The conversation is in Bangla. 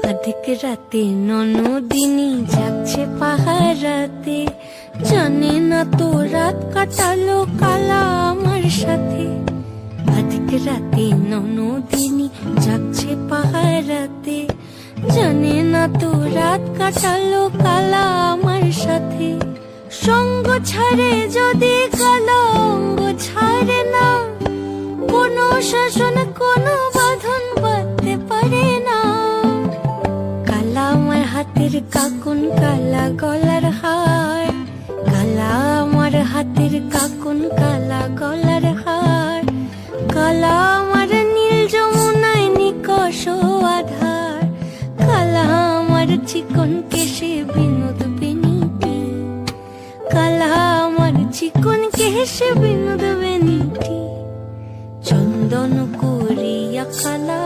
अधिक राते ননদিনী যাচ্ছে পাহারাতে, জানে না তো রাত কাটালো কালা আমার সাথে। अधिक রাতে ননদিনী যাচ্ছে পাহারাতে, জানে না তো রাত কাটালো কালা আমার সাথে। সঙ্গ ছাড়ে যদি কালো অঙ্গ ছাড়ে না, কোনো শাসন কোনো বাঁধন বাঁধতে পারে না। কালা আমার হাতের কাকুন কালা গলার হার, কালা আমার হাতের কাকুন কালা গলার হার, কালা আমার নীল যমুনায় নিকষ আধার, কালা আমার চিকন কেশে বিনোদ বেনিটি, কালা আমার চিকন কেশে বিনোদ বেনিটি। চন্দন করিয়া কালা